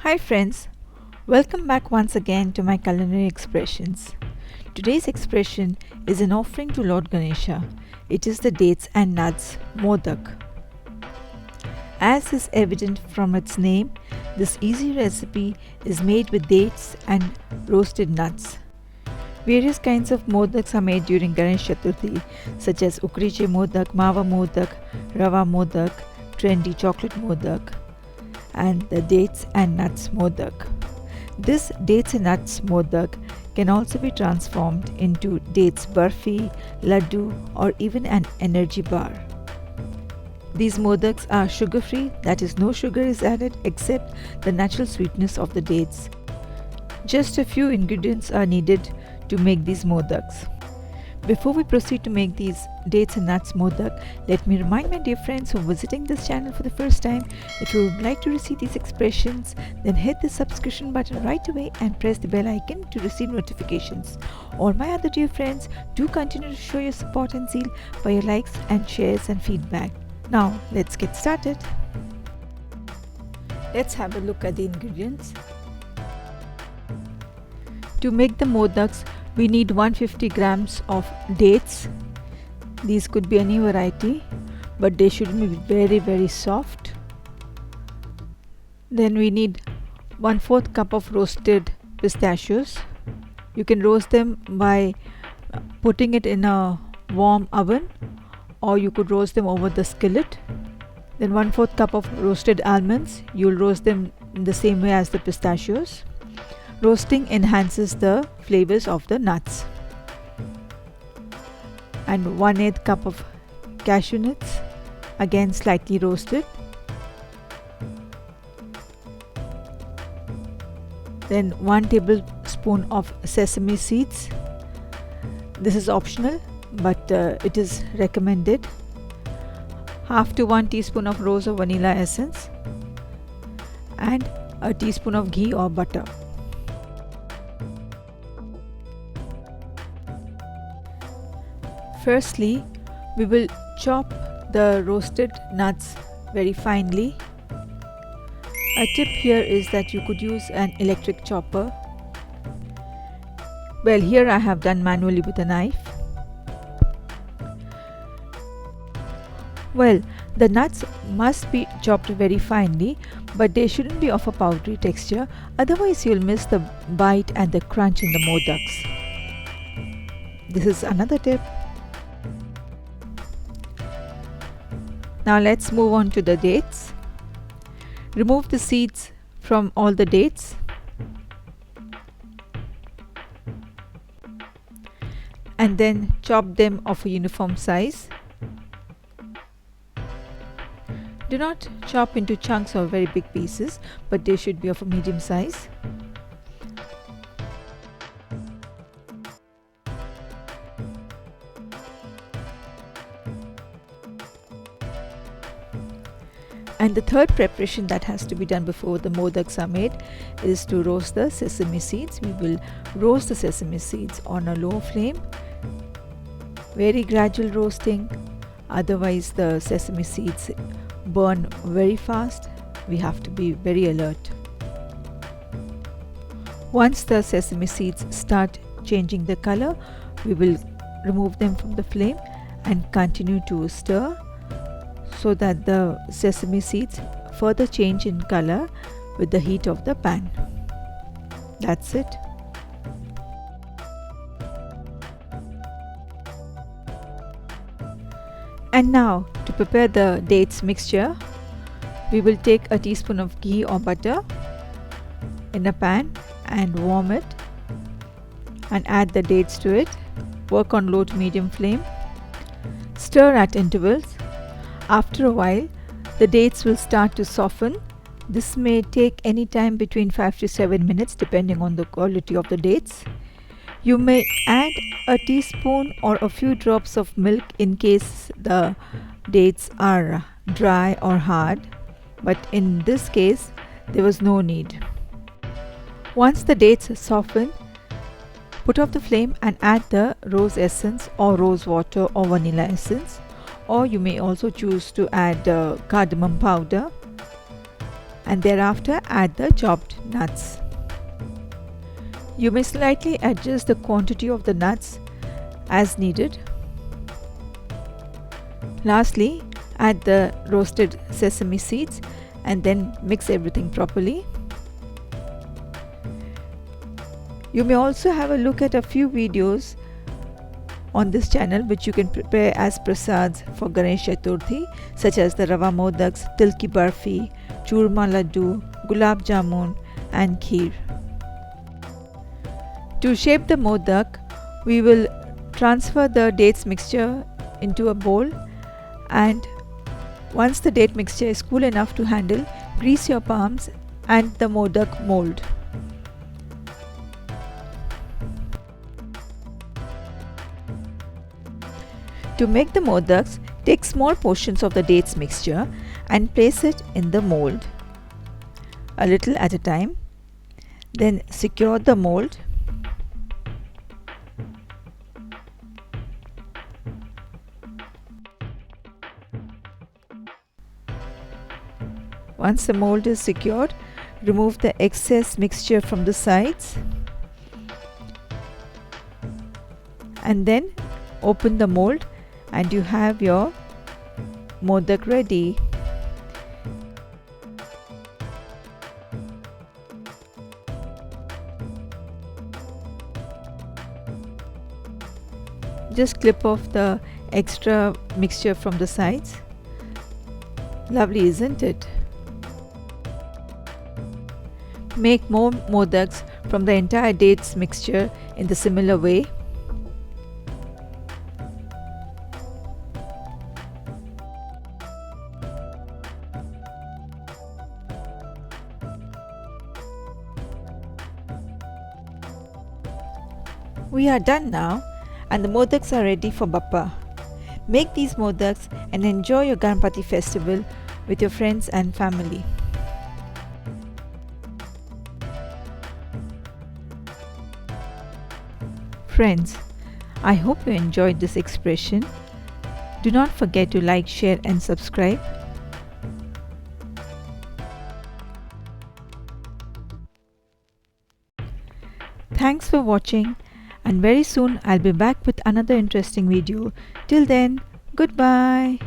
Hi friends, welcome back once again to my culinary expressions. Today's expression is an offering to Lord Ganesha. It is the Dates and Nuts Modak. As is evident from its name, this easy recipe is made with dates and roasted nuts. Various kinds of modaks are made during Ganesh Chaturthi, such as Ukadiche Modak, Mava Modak, Rava Modak, trendy chocolate Modak, and the Dates and Nuts Modak. This Dates and Nuts Modak can also be transformed into Dates Burfi, Laddoo, or even an energy bar. These modaks are sugar-free, that is, no sugar is added except the natural sweetness of the dates. Just a few ingredients are needed to make these modaks. Before we proceed to make these Dates and Nuts Modak, let me remind my dear friends who are visiting this channel for the first time, if you would like to receive these expressions, then hit the subscription button right away and press the bell icon to receive notifications. All my other dear friends, do continue to show your support and zeal by your likes and shares and feedback. Now, let's get started. Let's have a look at the ingredients. To make the modaks, we need 150 grams of dates. These could be any variety, but they shouldn't be very soft. Then we need 1/4 cup of roasted pistachios. You can roast them by putting it in a warm oven, or you could roast them over the skillet. Then 1/4 cup of roasted almonds. You'll roast them in the same way as the pistachios. Roasting enhances the flavors of the nuts. And 1/8 cup of cashew nuts, again slightly roasted. Then 1 tablespoon of sesame seeds. This is optional, but it is recommended. 1/2 to 1 teaspoon of rose or vanilla essence, and a teaspoon of ghee or butter. Firstly, we will chop the roasted nuts very finely. A tip here is that you could use an electric chopper. Well, here I have done manually with a knife. Well, the nuts must be chopped very finely, but they shouldn't be of a powdery texture, otherwise you'll miss the bite and the crunch in the modaks. This is another tip. Now let's move on to the dates. Remove the seeds from all the dates. And then chop them of a uniform size. Do not chop into chunks or very big pieces, but they should be of a medium size. And the third preparation that has to be done before the modaks are made is to roast the sesame seeds. We will roast the sesame seeds on a low flame, very gradual roasting, otherwise the sesame seeds burn very fast. We have to be very alert. Once the sesame seeds start changing the color, we will remove them from the flame and continue to stir, so that the sesame seeds further change in color with the heat of the pan. That's it. And now, to prepare the dates mixture, we will take a teaspoon of ghee or butter in a pan and warm it and add the dates to it. Work on low to medium flame. Stir at intervals. After a while, the dates will start to soften. This may take any time between 5 to 7 minutes depending on the quality of the dates. You may add a teaspoon or a few drops of milk in case the dates are dry or hard, but in this case there was no need. Once the dates soften, put off the flame and add the rose essence or rose water or vanilla essence, or you may also choose to add cardamom powder. and thereafter add the chopped nuts. You may slightly adjust the quantity of the nuts as needed. Lastly, add the roasted sesame seeds and then mix everything properly. You may also have a look at a few videos on this channel which you can prepare as prasads for Ganesh Chaturthi, such as the rava modaks, Dates Burfi, churma Laddoo, gulab jamun and kheer. To shape the modak, we will transfer the dates mixture into a bowl, and once the date mixture is cool enough to handle, grease your palms and the modak mold. To make the modaks, take small portions of the dates mixture and place it in the mold, a little at a time. Then secure the mold. Once the mold is secured, remove the excess mixture from the sides and then open the mold, and you have your modak ready. Just clip off the extra mixture from the sides. Lovely, isn't it? Make more modaks from the entire dates mixture in the similar way. We are done now, and the modaks are ready for Bappa. Make these modaks and enjoy your Ganpati festival with your friends and family. Friends, I hope you enjoyed this expression. Do not forget to like, share and subscribe. Thanks for watching, and very soon I'll be back with another interesting video. Till then, goodbye.